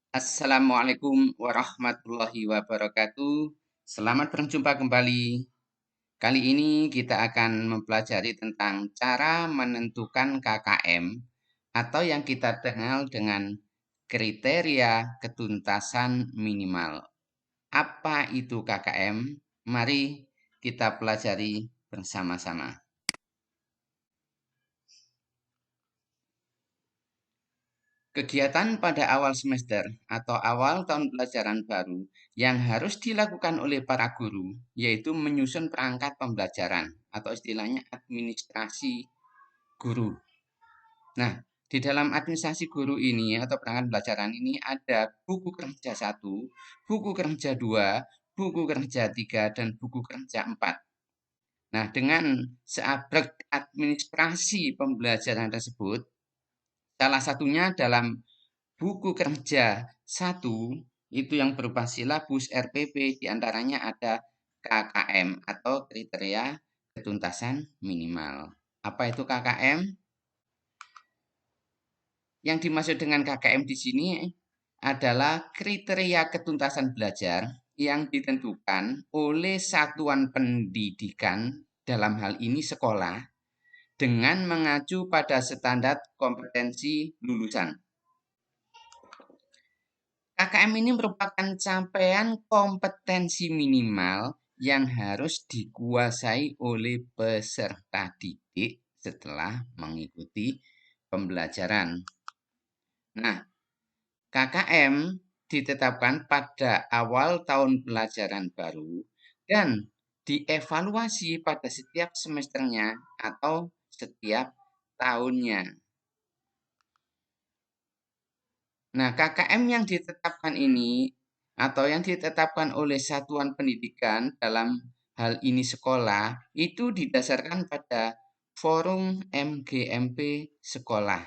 Assalamualaikum warahmatullahi wabarakatuh. Selamat berjumpa kembali. Kali ini kita akan mempelajari tentang cara menentukan KKM atau yang kita kenal dengan kriteria ketuntasan minimal. Apa itu KKM? Mari kita pelajari bersama-sama. Kegiatan pada awal semester atau awal tahun pelajaran baru yang harus dilakukan oleh para guru yaitu menyusun perangkat pembelajaran atau istilahnya administrasi guru. Nah, di dalam administrasi guru ini atau perangkat pembelajaran ini ada buku kerja 1, buku kerja 2, buku kerja 3, dan buku kerja 4. Nah, dengan seabrek administrasi pembelajaran tersebut, salah satunya dalam buku kerja 1 itu yang berupa silabus RPP, diantaranya ada KKM atau kriteria ketuntasan minimal. Apa itu KKM? Yang dimaksud dengan KKM di sini adalah kriteria ketuntasan belajar yang ditentukan oleh satuan pendidikan, dalam hal ini sekolah, dengan mengacu pada standar kompetensi lulusan. KKM ini merupakan capaian kompetensi minimal yang harus dikuasai oleh peserta didik setelah mengikuti pembelajaran. Nah, KKM ditetapkan pada awal tahun pelajaran baru dan dievaluasi pada setiap semesternya atau setiap tahunnya. Nah, KKM yang ditetapkan ini atau yang ditetapkan oleh satuan pendidikan dalam hal ini sekolah itu didasarkan pada forum MGMP sekolah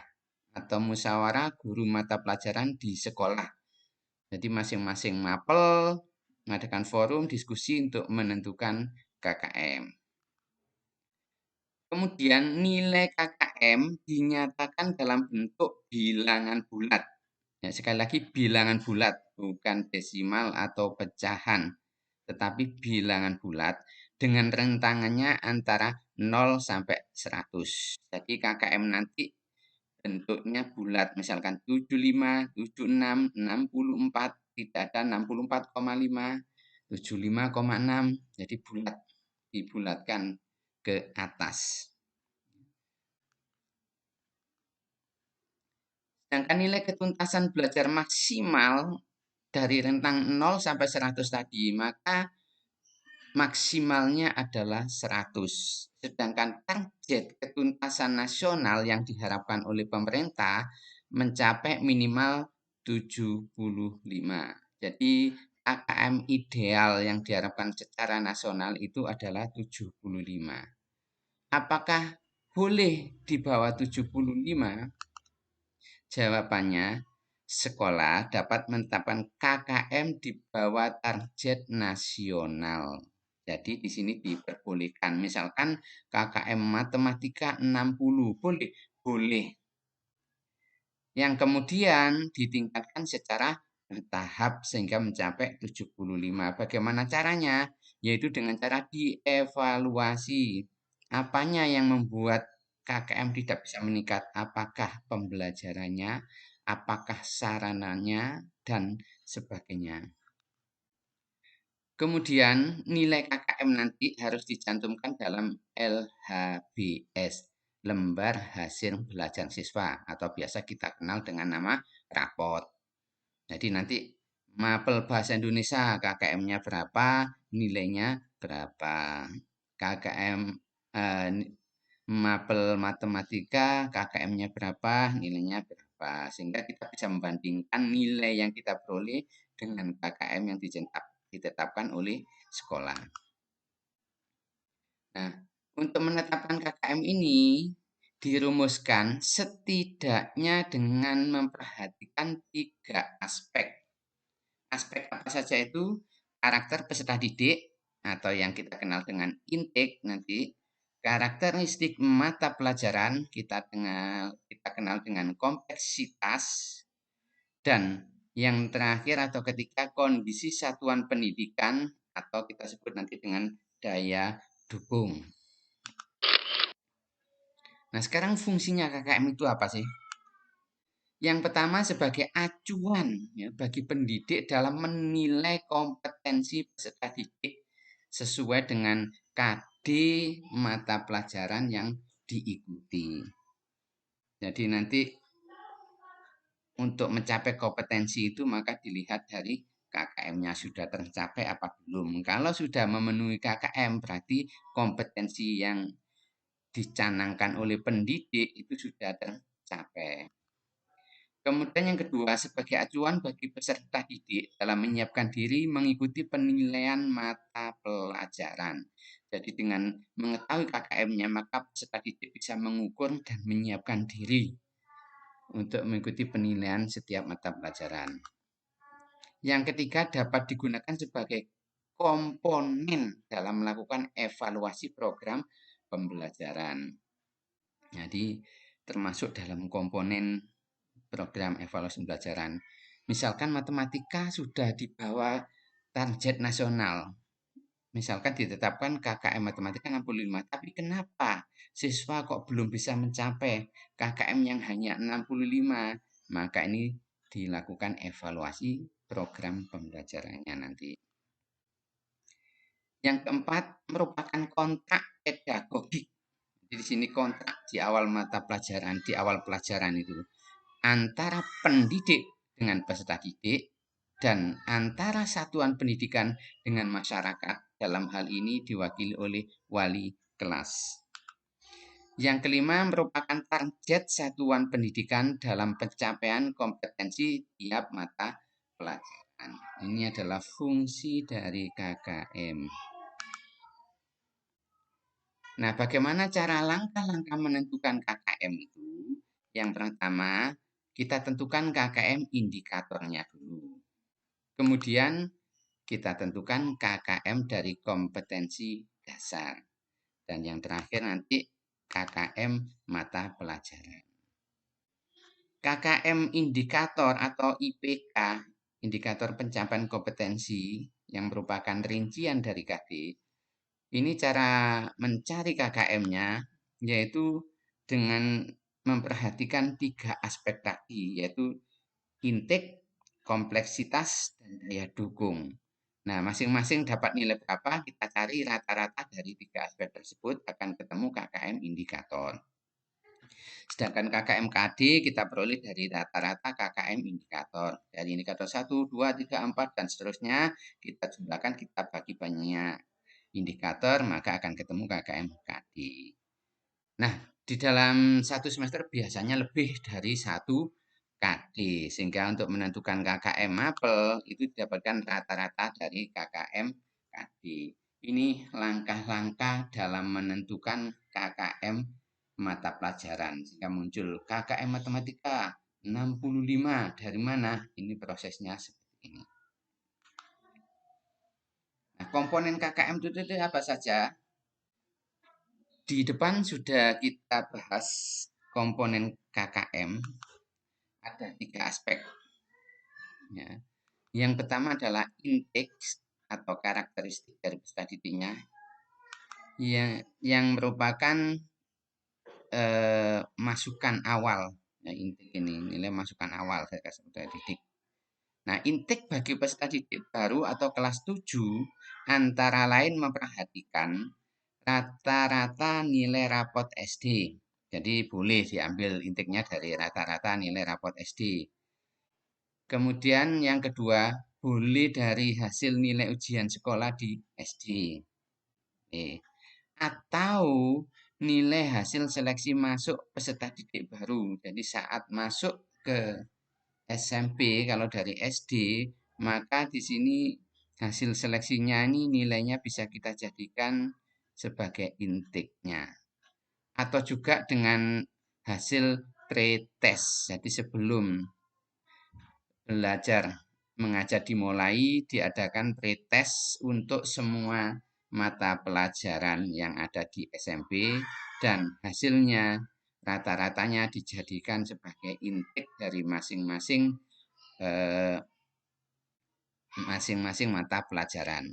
atau musyawarah guru mata pelajaran di sekolah. Jadi masing-masing mapel mengadakan forum diskusi untuk menentukan KKM. Kemudian nilai KKM dinyatakan dalam bentuk bilangan bulat. Ya, sekali lagi bilangan bulat, bukan desimal atau pecahan, tetapi bilangan bulat dengan rentangannya antara 0 sampai 100. Jadi KKM nanti bentuknya bulat, misalkan 75, 76, 64, tidak ada 64,5, 75,6, jadi bulat, dibulatkan ke atas. Sedangkan nilai ketuntasan belajar maksimal dari rentang 0 sampai 100 tadi, maka maksimalnya adalah 100. Sedangkan target ketuntasan nasional yang diharapkan oleh pemerintah mencapai minimal 75. Jadi KKM ideal yang diharapkan secara nasional itu adalah 75. Apakah boleh di bawah 75? Jawabannya, sekolah dapat menetapkan KKM di bawah target nasional. Jadi di sini diperbolehkan. Misalkan KKM matematika 60, boleh? Boleh. Yang kemudian ditingkatkan secara bertahap sehingga mencapai 75. Bagaimana caranya? Yaitu dengan cara dievaluasi. Apanya yang membuat KKM tidak bisa meningkat? Apakah pembelajarannya? Apakah sarananya? Dan sebagainya. Kemudian nilai KKM nanti harus dicantumkan dalam LHBS, lembar hasil belajar siswa, atau biasa kita kenal dengan nama rapot. Jadi nanti mapel bahasa Indonesia KKM-nya berapa, nilainya berapa. KKM mapel matematika KKM-nya berapa, nilainya berapa. Sehingga kita bisa membandingkan nilai yang kita peroleh dengan KKM yang ditetapkan oleh sekolah. Nah, untuk menetapkan KKM ini dirumuskan setidaknya dengan memperhatikan 3 aspek. Aspek apa saja itu? Karakter peserta didik atau yang kita kenal dengan intake nanti, karakteristik mata pelajaran kita kenal dengan kompleksitas, dan Yang terakhir atau ketiga, kondisi satuan pendidikan atau kita sebut nanti dengan daya dukung. Nah, sekarang fungsinya KKM itu apa sih? Yang pertama sebagai acuan ya, bagi pendidik dalam menilai kompetensi peserta didik sesuai dengan KD mata pelajaran yang diikuti. Jadi nanti untuk mencapai kompetensi itu maka dilihat dari KKM-nya sudah tercapai apa belum. Kalau sudah memenuhi KKM berarti kompetensi yang dicanangkan oleh pendidik itu sudah tercapai. Kemudian yang kedua, sebagai acuan bagi peserta didik dalam menyiapkan diri mengikuti penilaian mata pelajaran. Jadi dengan mengetahui KKM-nya, maka peserta didik bisa mengukur dan menyiapkan diri untuk mengikuti penilaian setiap mata pelajaran. Yang ketiga, dapat digunakan sebagai komponen dalam melakukan evaluasi program pembelajaran. Jadi termasuk dalam komponen program evaluasi pembelajaran. Misalkan matematika sudah di bawah target nasional. Misalkan ditetapkan KKM matematika 65, tapi kenapa siswa kok belum bisa mencapai KKM yang hanya 65? Maka ini dilakukan evaluasi program pembelajarannya nanti. Yang keempat merupakan kontrak pedagogik. Jadi di sini kontrak di awal mata pelajaran, di awal pelajaran itu antara pendidik dengan peserta didik dan antara satuan pendidikan dengan masyarakat. Dalam hal ini diwakili oleh wali kelas. Yang kelima merupakan target satuan pendidikan dalam pencapaian kompetensi tiap mata pelajaran. Ini adalah fungsi dari KKM. Nah, bagaimana cara langkah-langkah menentukan KKM itu? Yang pertama, kita tentukan KKM indikatornya dulu. Kemudian kita tentukan KKM dari kompetensi dasar. Dan yang terakhir nanti KKM mata pelajaran. KKM indikator atau IPK, indikator pencapaian kompetensi yang merupakan rincian dari KD. Ini cara mencari KKM-nya yaitu dengan memperhatikan 3 aspek tadi, yaitu intake, kompleksitas, dan daya dukung. Nah, masing-masing dapat nilai berapa, kita cari rata-rata dari 3 aspek tersebut akan ketemu KKM indikator. Sedangkan KKM KD kita peroleh dari rata-rata KKM indikator. Dari indikator 1, 2, 3, 4, dan seterusnya kita jumlahkan, kita bagi banyak indikator, maka akan ketemu KKM KD. Nah, di dalam satu semester biasanya lebih dari 1 KD, sehingga untuk menentukan KKM Mapel itu didapatkan rata-rata dari KKM KD. Ini langkah-langkah dalam menentukan KKM mata pelajaran, sehingga muncul KKM Matematika 65, dari mana? Ini prosesnya seperti ini. Nah, komponen KKM itu apa saja? Di depan sudah kita bahas komponen KKM. Ada 3 aspek. Ya. Yang pertama adalah intake atau karakteristik dari peserta didiknya yang merupakan masukan awal. Ya, intake ini nilai masukan awal dari peserta didik. Nah, intake bagi peserta didik baru atau kelas 7 antara lain memperhatikan rata-rata nilai rapot SD. Jadi boleh diambil intake-nya dari rata-rata nilai rapot SD. Kemudian yang kedua, boleh dari hasil nilai ujian sekolah di SD. Atau nilai hasil seleksi masuk peserta didik baru. Jadi saat masuk ke SMP, kalau dari SD, maka di sini hasil seleksinya ini nilainya bisa kita jadikan sebagai intake-nya. Atau juga dengan hasil pretest. Jadi sebelum belajar mengajar dimulai, diadakan pretest untuk semua mata pelajaran yang ada di SMP dan hasilnya rata-ratanya dijadikan sebagai intake dari masing-masing masing-masing mata pelajaran.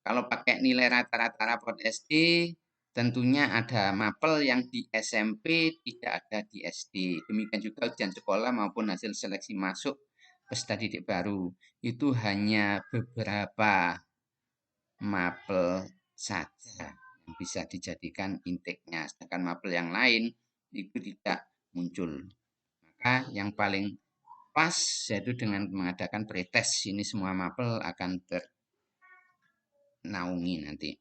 Kalau pakai nilai rata-rata raport SD, tentunya ada mapel yang di SMP tidak ada di SD. Demikian juga ujian sekolah maupun hasil seleksi masuk peserta didik baru. Itu hanya beberapa mapel saja yang bisa dijadikan inteknya. Sedangkan mapel yang lain itu tidak muncul. Maka yang paling pas yaitu dengan mengadakan pretest. Ini semua mapel akan ternaungi nanti.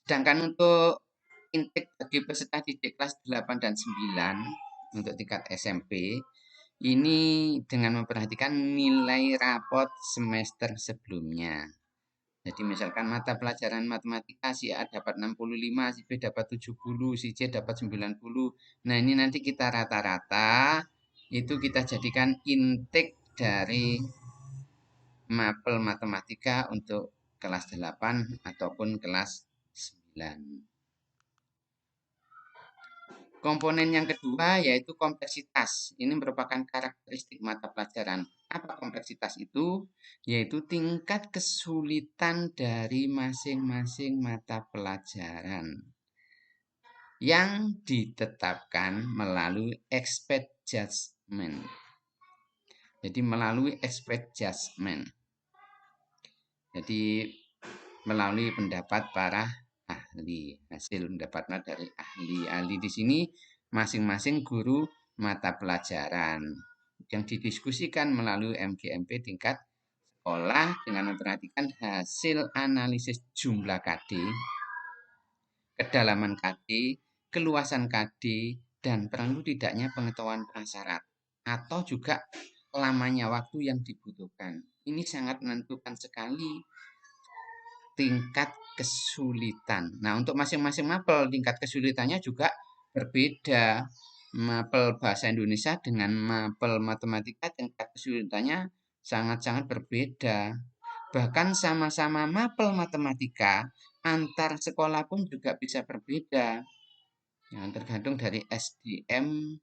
Sedangkan untuk intake bagi peserta didik kelas 8 dan 9 untuk tingkat SMP, ini dengan memperhatikan nilai rapot semester sebelumnya. Jadi misalkan mata pelajaran matematika si A dapat 65, si B dapat 70, si C dapat 90. Nah, ini nanti kita rata-rata itu kita jadikan intake dari mapel matematika untuk kelas 8 ataupun kelas 9. Komponen yang kedua yaitu kompleksitas. Ini merupakan karakteristik mata pelajaran. Apa kompleksitas itu? Yaitu tingkat kesulitan dari masing-masing mata pelajaran yang ditetapkan melalui expert judgment. Jadi melalui expert judgment. Jadi melalui pendapat para ahli, hasil pendapatnya dari ahli. Ahli di sini masing-masing guru mata pelajaran yang didiskusikan melalui MGMP tingkat sekolah dengan memperhatikan hasil analisis jumlah KD, kedalaman KD, keluasan KD, dan perlu tidaknya pengetahuan prasyarat atau juga lamanya waktu yang dibutuhkan. Ini sangat menentukan sekali tingkat kesulitan. Nah, untuk masing-masing mapel tingkat kesulitannya juga berbeda. Mapel bahasa Indonesia dengan mapel matematika tingkat kesulitannya sangat-sangat berbeda. Bahkan sama-sama mapel matematika, antar sekolah pun juga bisa berbeda. Yang tergantung dari SDM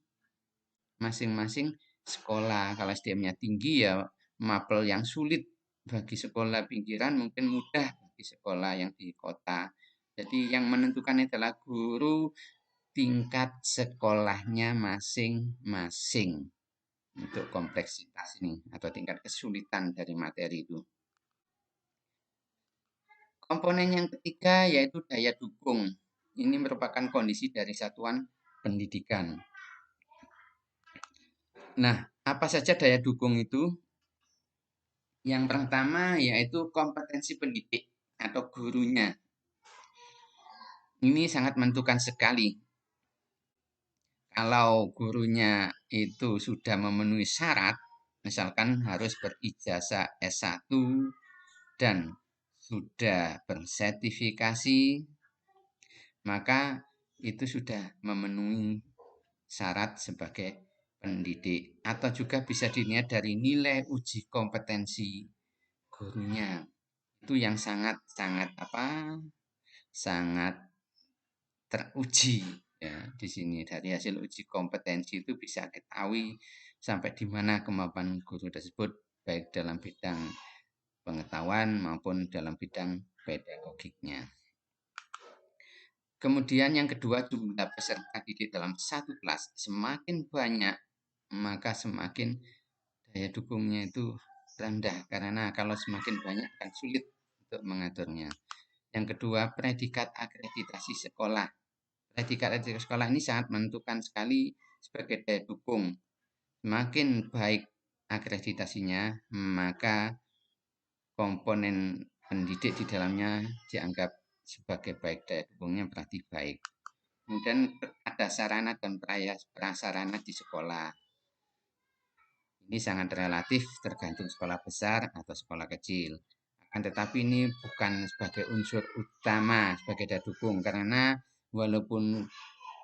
masing-masing sekolah. Kalau SDM-nya tinggi ya mapel yang sulit bagi sekolah pinggiran mungkin mudah bagi sekolah yang di kota. Jadi yang menentukan adalah guru tingkat sekolahnya masing-masing untuk kompleksitas ini atau tingkat kesulitan dari materi itu. Komponen yang ketiga yaitu daya dukung. Ini merupakan kondisi dari satuan pendidikan. Nah, apa saja daya dukung itu? Yang pertama yaitu kompetensi pendidik atau gurunya. Ini sangat menentukan sekali. Kalau gurunya itu sudah memenuhi syarat, misalkan harus berijazah S1 dan sudah bersertifikasi, maka itu sudah memenuhi syarat sebagai pendidik. Atau juga bisa dilihat dari nilai uji kompetensi gurunya. Itu yang sangat-sangat sangat teruji ya di sini. Dari hasil uji kompetensi itu bisa ketahui sampai di mana kemampuan guru tersebut baik dalam bidang pengetahuan maupun dalam bidang pedagogiknya. Kemudian yang kedua, jumlah peserta didik dalam satu kelas semakin banyak maka semakin daya dukungnya itu rendah, karena kalau semakin banyak akan sulit untuk mengaturnya. Yang kedua, predikat akreditasi sekolah. Predikat akreditasi sekolah ini sangat menentukan sekali sebagai daya dukung. Semakin baik akreditasinya, maka komponen pendidik di dalamnya dianggap sebagai baik, daya dukungnya berarti baik. Kemudian ada sarana dan prasarana di sekolah. Ini sangat relatif tergantung sekolah besar atau sekolah kecil. Akan tetapi ini bukan sebagai unsur utama sebagai daya dukung, karena walaupun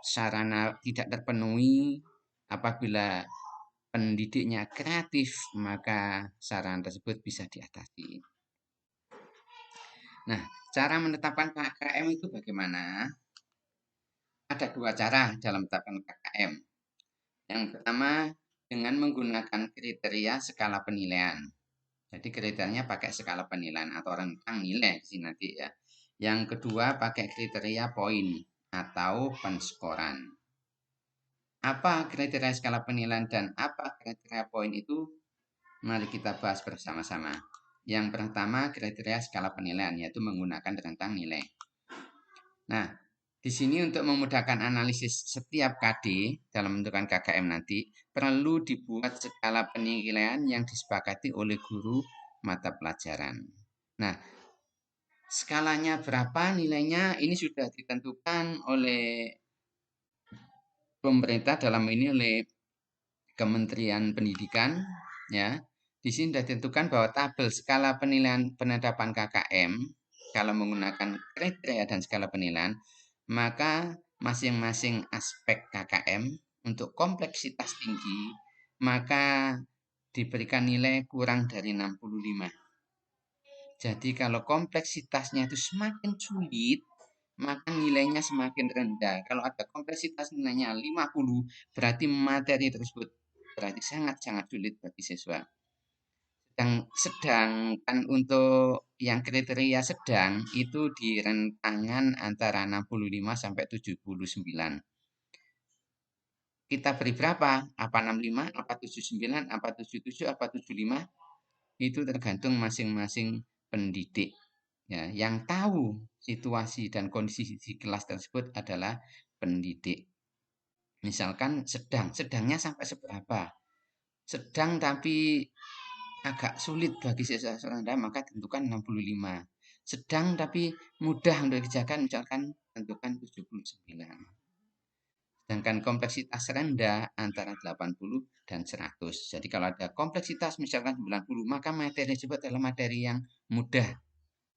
sarana tidak terpenuhi, apabila pendidiknya kreatif maka sarana tersebut bisa diatasi. Nah, cara menetapkan KKM itu bagaimana? Ada dua cara dalam menetapkan KKM. Yang pertama dengan menggunakan kriteria skala penilaian. Jadi kriterianya pakai skala penilaian atau rentang nilai sih nanti ya. Yang kedua pakai kriteria poin atau penskoran. Apa kriteria skala penilaian dan apa kriteria poin itu? Mari kita bahas bersama-sama. Yang pertama kriteria skala penilaian yaitu menggunakan rentang nilai. Nah, di sini untuk memudahkan analisis setiap KD dalam menentukan KKM nanti perlu dibuat skala penilaian yang disepakati oleh guru mata pelajaran. Nah, skalanya berapa nilainya ini sudah ditentukan oleh pemerintah, dalam ini oleh Kementerian Pendidikan ya. Di sini sudah ditentukan bahwa tabel skala penilaian penetapan KKM kalau menggunakan kriteria dan skala penilaian, maka masing-masing aspek KKM untuk kompleksitas tinggi maka diberikan nilai kurang dari 65. Jadi kalau kompleksitasnya itu semakin sulit, maka nilainya semakin rendah. Kalau ada kompleksitas nilainya 50, berarti materi tersebut berarti sangat-sangat sulit bagi siswa. Sedangkan untuk yang kriteria sedang itu di rentangan antara 65 sampai 79. Kita beri berapa? Apa 65, apa 79, apa 77, apa 75? Itu tergantung masing-masing pendidik. Ya, yang tahu situasi dan kondisi di kelas tersebut adalah pendidik. Misalkan sedangnya sampai seberapa? Sedang tapi agak sulit bagi siswa rendah maka tentukan 65. Sedang tapi mudah untuk dikerjakan misalkan tentukan 79. Sedangkan kompleksitas rendah antara 80 dan 100. Jadi kalau ada kompleksitas misalkan 90 maka materi tersebut adalah materi yang mudah.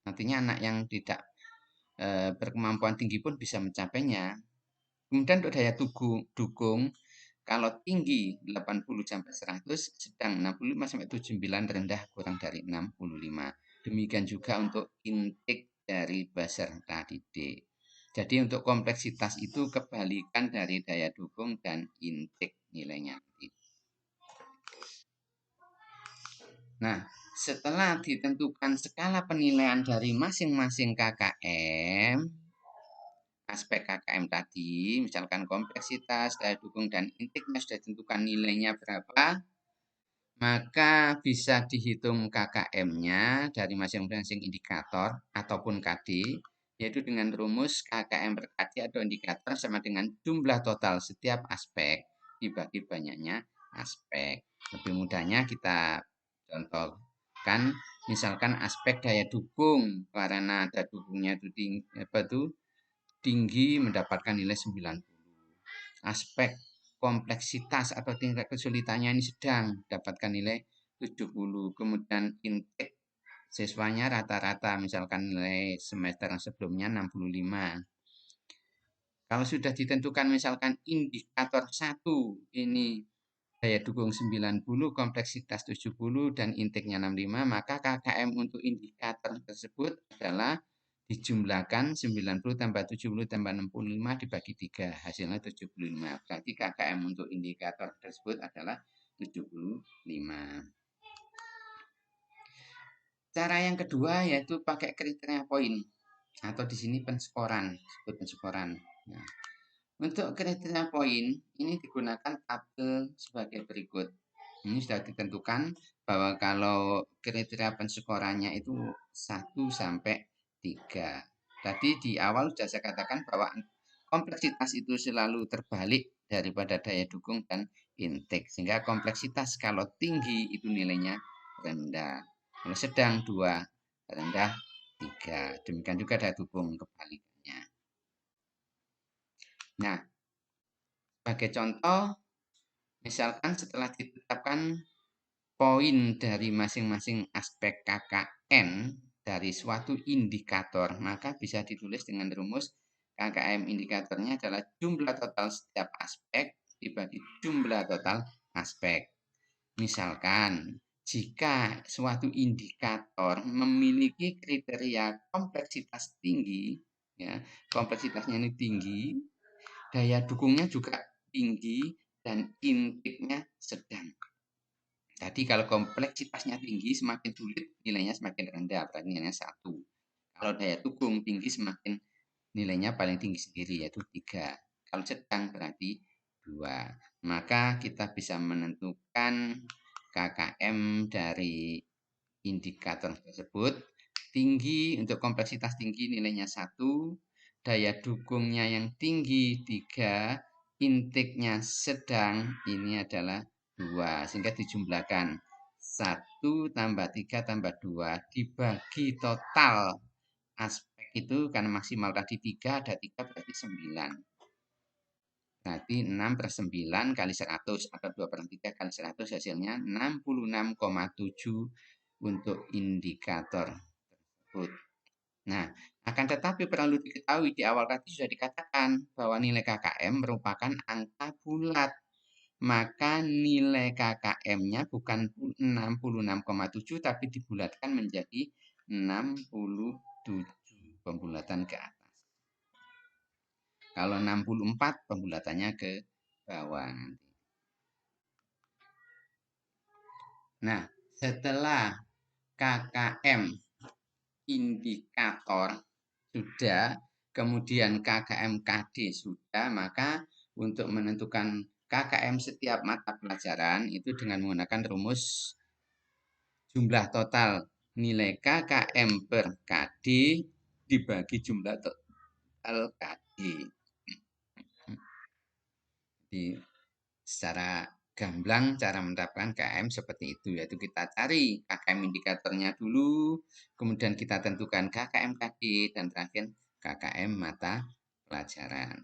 Nantinya anak yang tidak berkemampuan tinggi pun bisa mencapainya. Kemudian untuk daya dukung kalau tinggi 80 sampai 100, sedang 65 sampai 79, rendah kurang dari 65. Demikian juga untuk intake dari buzzer didik. Jadi untuk kompleksitas itu kebalikan dari daya dukung dan intake nilainya. Nah, setelah ditentukan skala penilaian dari masing-masing KKM, aspek KKM tadi, misalkan kompleksitas, daya dukung, dan intiknya sudah ditentukan nilainya berapa, maka bisa dihitung KKM-nya dari masing-masing indikator ataupun KD, yaitu dengan rumus KKM per KD atau indikator sama dengan jumlah total setiap aspek dibagi banyaknya aspek. Lebih mudahnya kita contohkan, misalkan aspek daya dukung, karena daya dukungnya itu tinggi mendapatkan nilai 90. Aspek kompleksitas atau tingkat kesulitannya ini sedang dapatkan nilai 70. Kemudian intake siswanya rata-rata misalkan nilai semester sebelumnya 65. Kalau sudah ditentukan misalkan indikator 1 ini daya dukung 90, kompleksitas 70 dan intiknya 65, maka KKM untuk indikator tersebut adalah dijumlahkan 90 tambah 70 tambah 65 dibagi 3, hasilnya 75. Berarti KKM untuk indikator tersebut adalah 75. Cara yang kedua yaitu pakai kriteria poin atau di sini penskoran, disebut penskoran. Nah, untuk kriteria poin ini digunakan tabel sebagai berikut. Ini sudah ditentukan bahwa kalau kriteria penskorannya itu 1 sampai 3. Tadi di awal sudah saya katakan bahwa kompleksitas itu selalu terbalik daripada daya dukung dan intake. Sehingga kompleksitas kalau tinggi itu nilainya rendah. Kalau sedang 2, rendah 3. Demikian juga daya dukung kebalikannya. Nah, sebagai contoh, misalkan setelah ditetapkan poin dari masing-masing aspek KKN dari suatu indikator, maka bisa ditulis dengan rumus KKM indikatornya adalah jumlah total setiap aspek dibagi jumlah total aspek. Misalkan, jika suatu indikator memiliki kriteria kompleksitas tinggi, ya, kompleksitasnya ini tinggi, daya dukungnya juga tinggi, dan intiknya sedang. Tadi kalau kompleksitasnya tinggi, semakin sulit nilainya semakin rendah, berarti nilainya 1. Kalau daya dukung tinggi, semakin nilainya paling tinggi sendiri, yaitu 3. Kalau sedang berarti 2. Maka kita bisa menentukan KKM dari indikator tersebut. Tinggi, untuk kompleksitas tinggi nilainya 1, daya dukungnya yang tinggi 3, intiknya sedang ini adalah 2, sehingga dijumlahkan 1 tambah 3 tambah 2 dibagi total aspek itu, karena maksimal tadi 3, ada 3 berarti 9. Berarti 6 per 9 kali 100 atau 2 per 3 kali 100 hasilnya 66,7 untuk indikator tersebut. Nah, akan tetapi perlu diketahui di awal tadi sudah dikatakan bahwa nilai KKM merupakan angka bulat. Maka nilai KKM-nya bukan 66,7 tapi dibulatkan menjadi 67, pembulatan ke atas. Kalau 64 pembulatannya ke bawah nanti. Nah, setelah KKM indikator sudah, kemudian KKM KD sudah, maka untuk menentukan KKM setiap mata pelajaran itu dengan menggunakan rumus jumlah total nilai KKM per KD dibagi jumlah total KD. Jadi secara gamblang cara menerapkan KKM seperti itu, yaitu kita cari KKM indikatornya dulu, kemudian kita tentukan KKM KD, dan terakhir KKM mata pelajaran.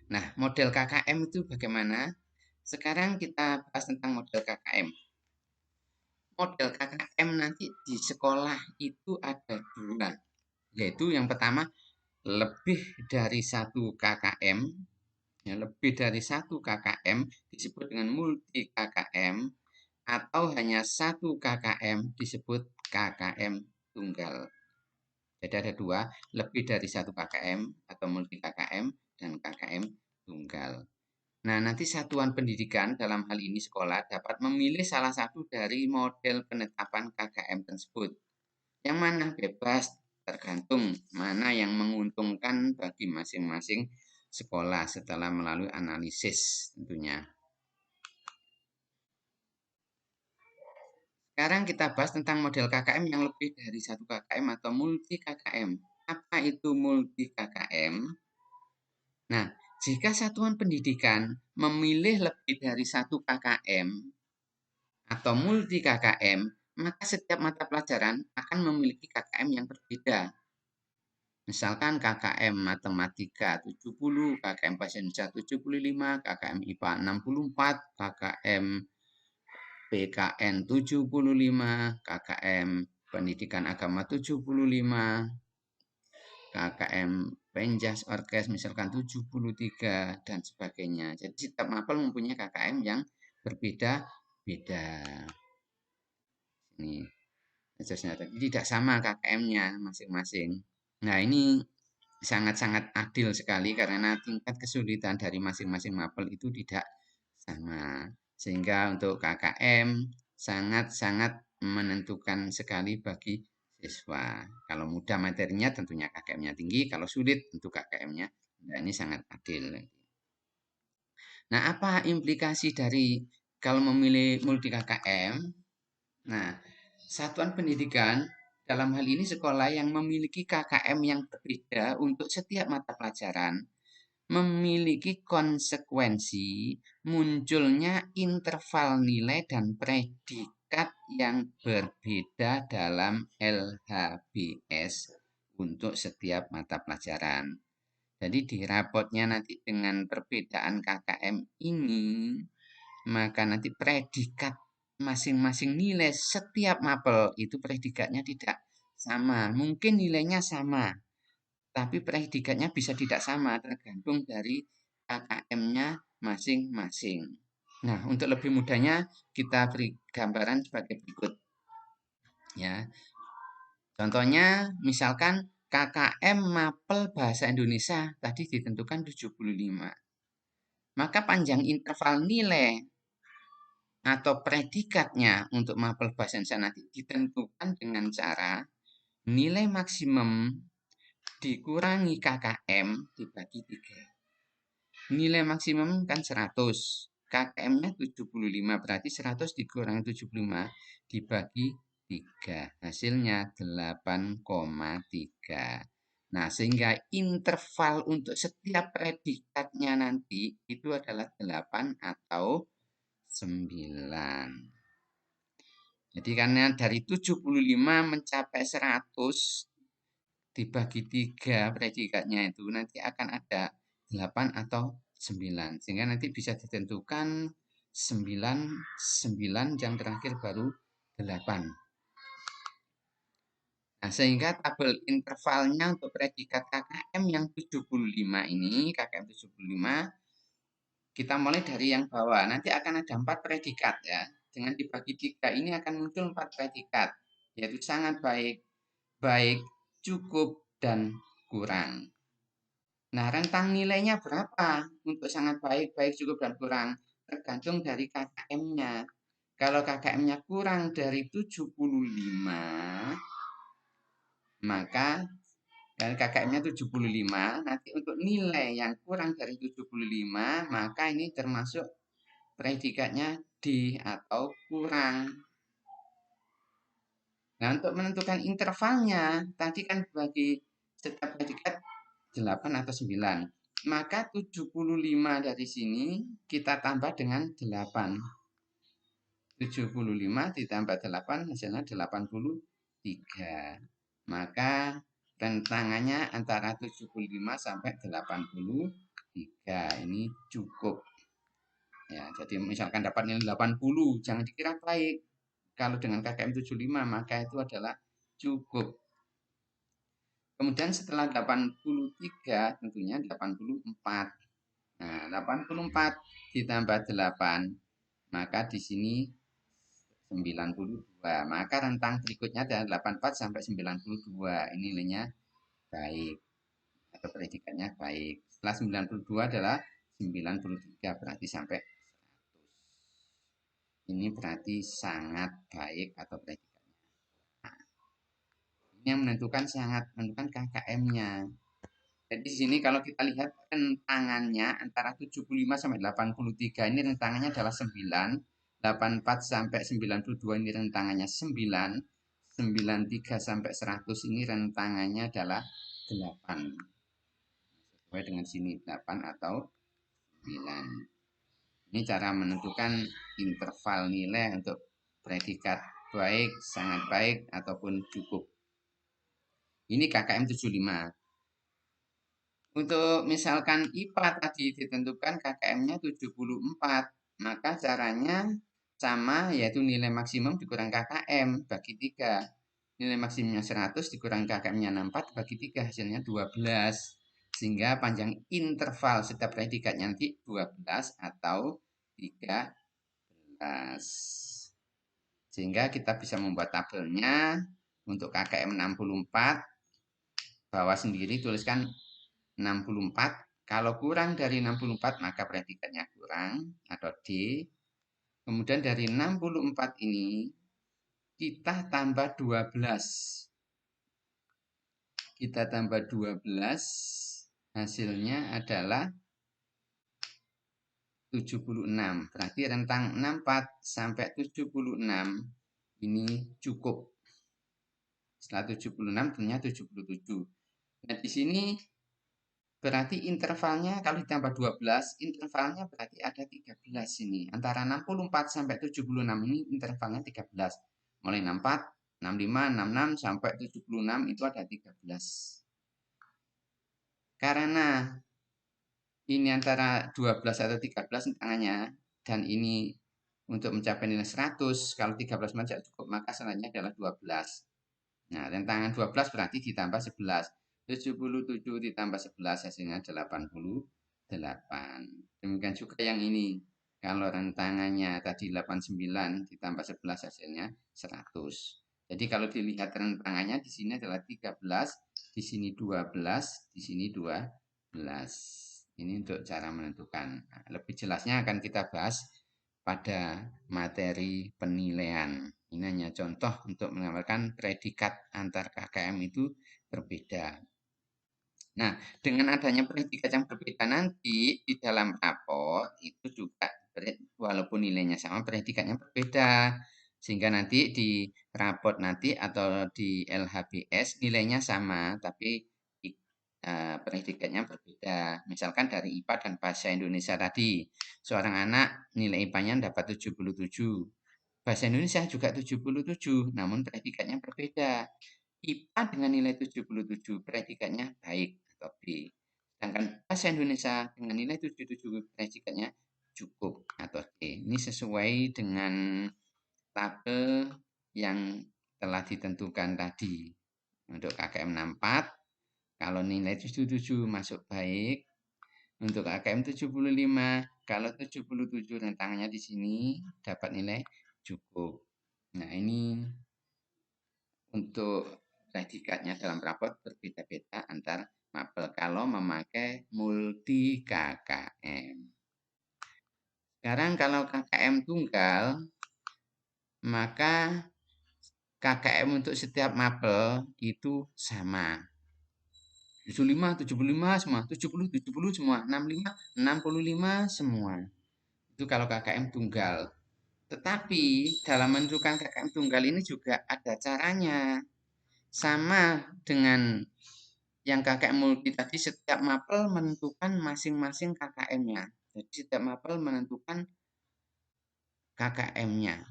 Nah, model KKM itu bagaimana? Sekarang kita bahas tentang model KKM. Model KKM nanti di sekolah itu ada 2, yaitu yang pertama lebih dari 1 KKM. Ya, lebih dari 1 KKM disebut dengan multi KKM, atau hanya 1 KKM disebut KKM tunggal. Jadi ada 2, lebih dari 1 KKM atau multi KKM dan KKM tunggal. Nah, nanti satuan pendidikan dalam hal ini sekolah dapat memilih salah satu dari model penetapan KKM tersebut. Yang mana bebas, tergantung mana yang menguntungkan bagi masing-masing sekolah setelah melalui analisis tentunya. Sekarang kita bahas tentang model KKM yang lebih dari 1 KKM atau multi KKM. Apa itu multi KKM? Nah, jika satuan pendidikan memilih lebih dari 1 KKM atau multi KKM, maka setiap mata pelajaran akan memiliki KKM yang berbeda. Misalkan KKM Matematika 70, KKM Bahasa Indonesia 75, KKM IPA 64, KKM PKN 75, KKM Pendidikan Agama 75, KKM Penjas Orkes misalkan 73, dan sebagainya. Jadi setiap mapel mempunyai KKM yang berbeda-beda. Ini jadi tidak sama KKM-nya masing-masing. Nah, ini sangat-sangat adil sekali karena tingkat kesulitan dari masing-masing mapel itu tidak sama. Sehingga untuk KKM sangat-sangat menentukan sekali bagi siswa. Kalau mudah materinya tentunya KKM-nya tinggi, kalau sulit tentu KKM-nya. Nah, ini sangat adil. Nah, apa implikasi dari kalau memilih multi KKM? Nah, satuan pendidikan dalam hal ini sekolah yang memiliki KKM yang berbeda untuk setiap mata pelajaran memiliki konsekuensi munculnya interval nilai dan predikat yang berbeda dalam LHBS untuk setiap mata pelajaran. Jadi di rapotnya nanti dengan perbedaan KKM ini, maka nanti predikat masing-masing nilai setiap mapel itu predikatnya tidak sama. Mungkin nilainya sama, tapi predikatnya bisa tidak sama tergantung dari KKM-nya masing-masing. Nah, untuk lebih mudahnya kita beri gambaran sebagai berikut. Ya. Contohnya misalkan KKM Mapel Bahasa Indonesia tadi ditentukan 75. maka panjang interval nilai atau predikatnya untuk mapel bahasa Indonesia nanti ditentukan dengan cara nilai maksimum dikurangi KKM dibagi 3. Nilai maksimum kan 100, KKM-nya 75, berarti 100 dikurangi 75 dibagi 3. Hasilnya 8,3. Nah, sehingga interval untuk setiap predikatnya nanti itu adalah 8 atau 9. Jadi karena dari 75 mencapai 100 dibagi 3 predikatnya itu nanti akan ada 8 atau 9. Sehingga nanti bisa ditentukan 9, 9 yang terakhir baru 8. Nah, sehingga tabel intervalnya untuk predikat KKM yang 75 ini, KKM 75, kita mulai dari yang bawah. Nanti akan ada 4 predikat ya. Dengan dibagi 3 ini akan muncul 4 predikat, yaitu sangat baik, baik, cukup, dan kurang. Nah, rentang nilainya berapa untuk sangat baik, baik, cukup, dan kurang? Tergantung dari KKM-nya. Kalau KKM-nya kurang dari 75, maka dan KKM-nya 75, nanti untuk nilai yang kurang dari 75, maka ini termasuk predikatnya D atau kurang. Nah, untuk menentukan intervalnya, tadi kan bagi setiap predikat 8 atau 9. Maka 75 dari sini kita tambah dengan 8. 75 ditambah 8 hasilnya 83. Maka rentangannya antara 75 sampai 83. Ini cukup. Ya, jadi misalkan dapat nilai 80, jangan dikira baik. Kalau dengan KKM 75 maka itu adalah cukup. Kemudian setelah 83 tentunya 84. Nah, 84 ditambah 8, maka di sini 92. Maka rentang berikutnya adalah 84 sampai 92. Ini nilainya baik atau predikatnya baik. Setelah 92 adalah 93, berarti sampai 100. Ini berarti sangat baik atau predikatnya. Nah, ini yang menentukan sangat menentukan KKM-nya. Jadi di sini kalau kita lihat rentangannya antara 75 sampai 83 ini rentangannya adalah 9, 84 sampai 92 ini rentangannya 9, 93 sampai 100 ini rentangannya adalah 8. Sesuai dengan sini 8 atau 9. Ini cara menentukan interval nilai untuk predikat baik, sangat baik, ataupun cukup. Ini KKM 75. Untuk misalkan IPA tadi ditentukan KKM-nya 74, maka caranya sama, yaitu nilai maksimum dikurang KKM bagi 3. Nilai maksimumnya 100 dikurang KKM-nya 64 bagi 3, hasilnya 12. Sehingga panjang interval setiap predikatnya nanti 12 atau 13. Sehingga kita bisa membuat tabelnya untuk KKM 64, bawah sendiri tuliskan 64. Kalau kurang dari 64 maka predikatnya kurang atau D. Kemudian dari 64 ini kita tambah 12. Kita tambah 12, hasilnya adalah 76. Berarti rentang 64 sampai 76 ini cukup. Setelah 76 ternyata 77. Nah, di sini berarti intervalnya kalau ditambah 12, intervalnya berarti ada 13 ini. Antara 64 sampai 76 ini intervalnya 13. Mulai 64, 65, 66 sampai 76 itu ada 13. Karena ini antara 12 atau 13 tangannya dan ini untuk mencapai nilai 100, kalau 13 saja cukup, maka selanjutnya adalah 12. Nah, rentangan 12 berarti ditambah 11. 77 ditambah 11 hasilnya 88. Demikian juga yang ini. Kalau rentangannya tadi 89 ditambah 11 hasilnya 100. Jadi kalau dilihat rentangannya di sini adalah 13, di sini 12, di sini 12. Ini untuk cara menentukan. Nah, lebih jelasnya akan kita bahas pada materi penilaian. Ini hanya contoh untuk menggambarkan predikat antar KKM itu berbeda. Nah, dengan adanya predikat yang berbeda nanti di dalam rapor itu juga walaupun nilainya sama, predikatnya berbeda. Sehingga nanti di raport nanti atau di LHBS nilainya sama, tapi predikatnya berbeda. Misalkan dari IPA dan Bahasa Indonesia tadi, seorang anak nilai IPA-nya dapat 77. Bahasa Indonesia juga 77, namun predikatnya berbeda. IPA dengan nilai 77, predikatnya baik atau B. Sedangkan bahasa Indonesia dengan nilai 77, predikatnya cukup atau D. Ini sesuai dengan tabel yang telah ditentukan tadi. Untuk KKM 64, kalau nilai 77 masuk baik. Untuk KKM 75, kalau 77 rentangannya di sini dapat nilai cukup. Nah, ini untuk predikatnya dalam raport berbeda-beda antar mapel kalau memakai multi KKM. Sekarang kalau KKM tunggal, maka KKM untuk setiap mapel itu sama. 75, 75 semua, 70, 70 semua, 65, 65 semua. Itu kalau KKM tunggal. Tetapi dalam menentukan KKM tunggal ini juga ada caranya. Sama dengan yang KKM multi tadi, setiap mapel menentukan masing-masing KKM-nya. Jadi setiap mapel menentukan KKM-nya.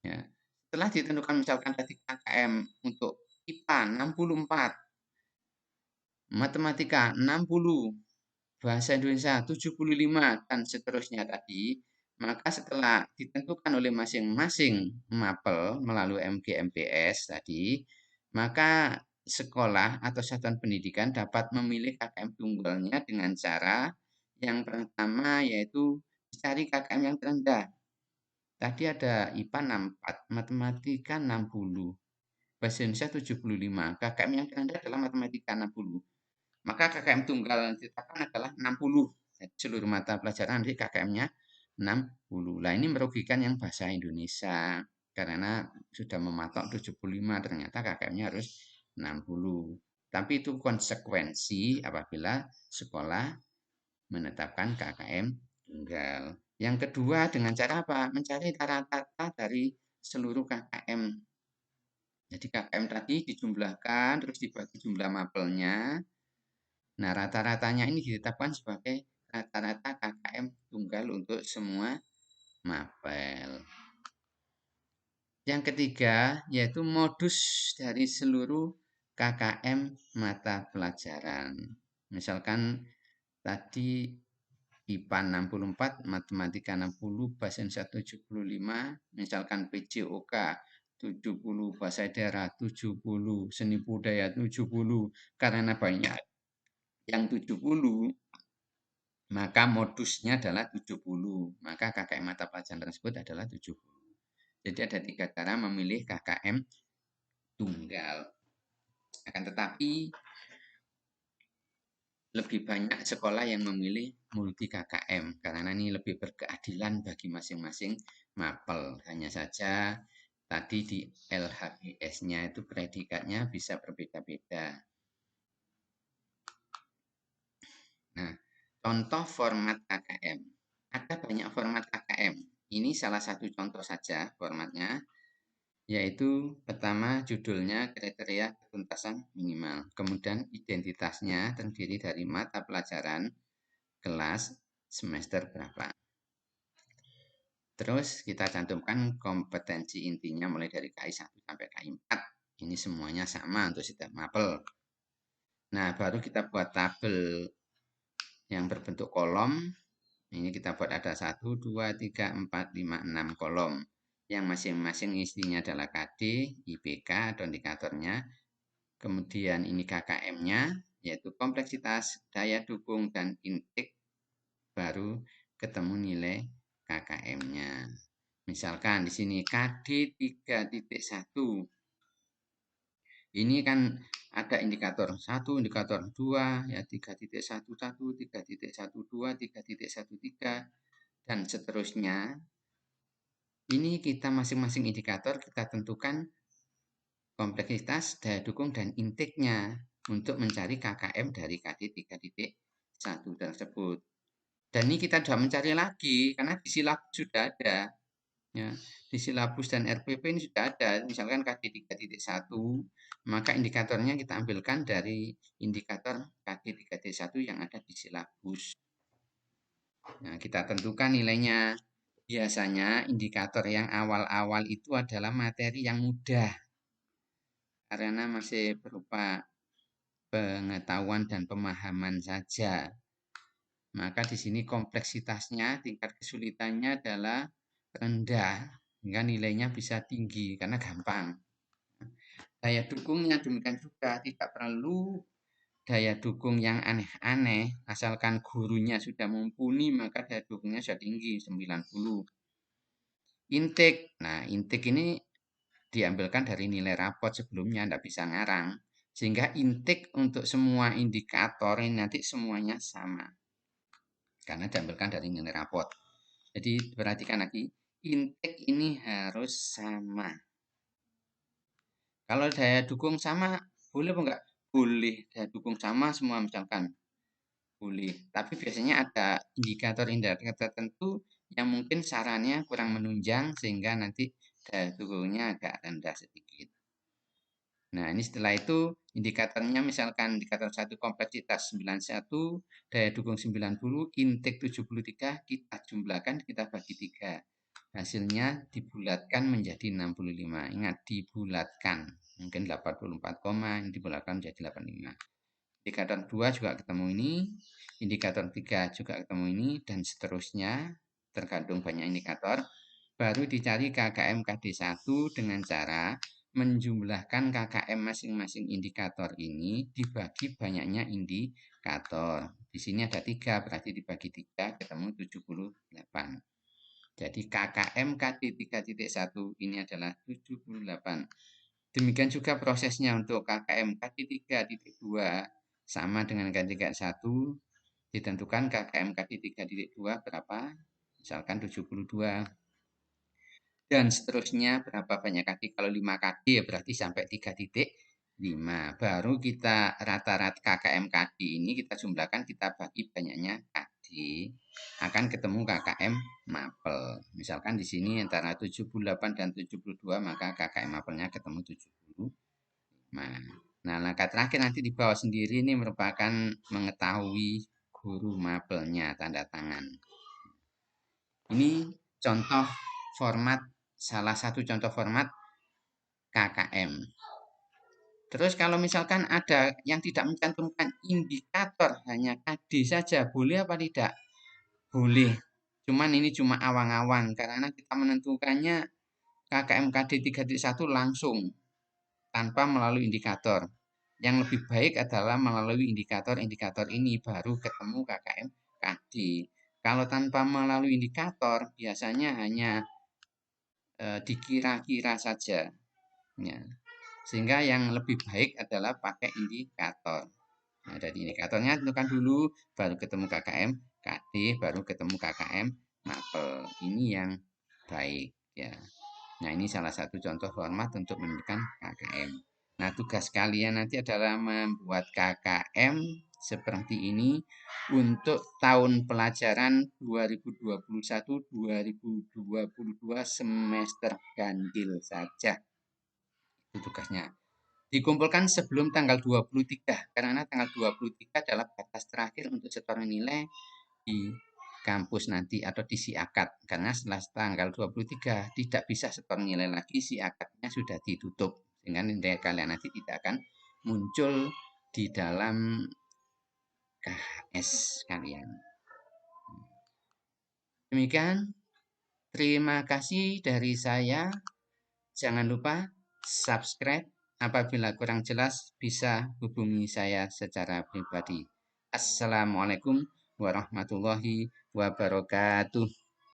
Ya. Setelah ditentukan misalkan tadi KKM untuk IPA 64, matematika 60, bahasa Indonesia 75, dan seterusnya tadi, maka setelah ditentukan oleh masing-masing mapel melalui MGMPS tadi, maka sekolah atau satuan pendidikan dapat memilih KKM tunggalnya dengan cara yang pertama yaitu cari KKM yang terendah. Tadi ada IPA 64, matematika 60, bahasa Indonesia 75. KKM yang terendah adalah matematika 60. Maka KKM tunggal yang ditetapkan adalah 60. Jadi seluruh mata pelajaran nanti KKM-nya 60. Nah, ini merugikan yang bahasa Indonesia karena sudah mematok 75, ternyata KKM-nya harus 60. Tapi itu konsekuensi apabila sekolah menetapkan KKM tunggal. Yang kedua dengan cara apa? Mencari rata-rata dari seluruh KKM. Jadi KKM tadi dijumlahkan terus dibagi jumlah mapelnya. Nah, rata-ratanya ini ditetapkan sebagai rata-rata KKM tunggal untuk semua mapel. Yang ketiga, yaitu modus dari seluruh KKM mata pelajaran. Misalkan tadi IPA 64, matematika 60, bahasa Indonesia 75, misalkan PJOK 70, bahasa daerah 70, seni budaya 70, karena banyak yang 70, maka modusnya adalah 70. Maka KKM mata pelajaran tersebut adalah 70. Jadi ada 3 cara memilih KKM tunggal. Akan tetapi lebih banyak sekolah yang memilih multi KKM karena ini lebih berkeadilan bagi masing-masing mapel. Hanya saja tadi di LHBS-nya itu predikatnya bisa berbeda-beda. Nah, contoh format KKM. Ada banyak format KKM. Ini salah satu contoh saja formatnya, yaitu pertama judulnya kriteria ketuntasan minimal. Kemudian identitasnya terdiri dari mata pelajaran, kelas, semester berapa. Terus kita cantumkan kompetensi intinya mulai dari KI 1 sampai KI 4. Ini semuanya sama untuk setiap mapel. Nah, baru kita buat tabel yang berbentuk kolom. Ini kita buat ada 1, 2, 3, 4, 5, 6 kolom. Yang masing-masing isinya adalah KD, IPK atau indikatornya. Kemudian ini KKM-nya, yaitu kompleksitas, daya dukung, dan intake. Baru ketemu nilai KKM-nya. Misalkan di sini KD 3.1 Ini kan ada indikator 1, indikator 2, ya 3.11, 3.12, 3.13, dan seterusnya. Ini kita masing-masing indikator kita tentukan kompleksitas, daya dukung, dan intiknya untuk mencari KKM dari KD 3.1 tersebut. Dan ini kita sudah mencari lagi karena di silabus sudah ada. Ya, di silabus dan RPP ini sudah ada. Misalkan KD 3.1, maka indikatornya kita ambilkan dari indikator KD 3.1 yang ada di silabus. Nah, kita tentukan nilainya. Biasanya indikator yang awal-awal itu adalah materi yang mudah karena masih berupa pengetahuan dan pemahaman saja. Maka di sini kompleksitasnya, tingkat kesulitannya adalah rendah, hingga nilainya bisa tinggi karena gampang. Daya dukungnya demikian juga, tidak perlu daya dukung yang aneh-aneh, asalkan gurunya sudah mumpuni maka daya dukungnya sudah tinggi, 90. Intake, nah intake ini diambilkan dari nilai rapot sebelumnya, tidak bisa ngarang. Sehingga intake untuk semua indikator ini nanti semuanya sama. Karena diambilkan dari nilai rapot. Jadi perhatikan lagi, intake ini harus sama. Kalau daya dukung sama, boleh apa enggak? Boleh, daya dukung sama semua misalkan. Boleh, tapi biasanya ada indikator-indikator tertentu yang mungkin sarannya kurang menunjang sehingga nanti daya dukungnya agak rendah sedikit. Nah, ini setelah itu indikatornya misalkan indikator 1 kompleksitas 91, daya dukung 90, intake 73, kita jumlahkan, kita bagi 3. Hasilnya dibulatkan menjadi 65. Ingat, dibulatkan. Mungkin 84, ini dibulatkan menjadi 85. Indikator 2 juga ketemu ini, indikator 3 juga ketemu ini, dan seterusnya. Tergantung banyak indikator. Baru dicari KKM KD1 dengan cara menjumlahkan KKM masing-masing indikator ini dibagi banyaknya indikator. Di sini ada 3, berarti dibagi 3 ketemu 78. Jadi KKM KD 3.1 ini adalah 78. Demikian juga prosesnya untuk KKM KD 3.2 sama dengan KD 3.1, ditentukan KKM KD 3.2 berapa? Misalkan 72. Dan seterusnya berapa banyak kaki? Kalau 5 kaki ya berarti sampai 3.5. Baru kita rata-rata KKM KD ini kita jumlahkan, kita bagi banyaknya KD, akan ketemu KKM mapel. Misalkan di sini antara 78 dan 72, maka KKM mapelnya ketemu 75. Nah, langkah terakhir nanti di bawah sendiri ini merupakan mengetahui guru mapelnya, tanda tangan. Ini contoh format, salah satu contoh format KKM. Terus kalau misalkan ada yang tidak mencantumkan indikator, hanya KD saja, boleh apa tidak? Boleh. Cuman ini cuma awang-awang karena kita menentukannya KKM KD 3.1 langsung tanpa melalui indikator. Yang lebih baik adalah melalui indikator-indikator ini baru ketemu KKM KD. Kalau tanpa melalui indikator biasanya hanya dikira-kira saja. Ya. Sehingga yang lebih baik adalah pakai indikator. Nah, dari indikatornya tentukan dulu, baru ketemu KKM KD, baru ketemu KKM mapel. Ini yang baik ya. Nah, ini salah satu contoh format untuk menentukan KKM. Nah, tugas kalian nanti adalah membuat KKM seperti ini untuk tahun pelajaran 2021-2022 semester ganjil saja. Itu tugasnya. Dikumpulkan sebelum tanggal 23 karena tanggal 23 adalah batas terakhir untuk setoran nilai di kampus nanti atau di SIAKAD, karena setelah tanggal 23 tidak bisa setor nilai lagi, SIAKADnya sudah ditutup sehingga nilai kalian nanti tidak akan muncul di dalam KHS kalian. Demikian, terima kasih dari saya. Jangan lupa subscribe. Apabila kurang jelas bisa hubungi saya secara pribadi. Assalamualaikum warahmatullahi wabarakatuh.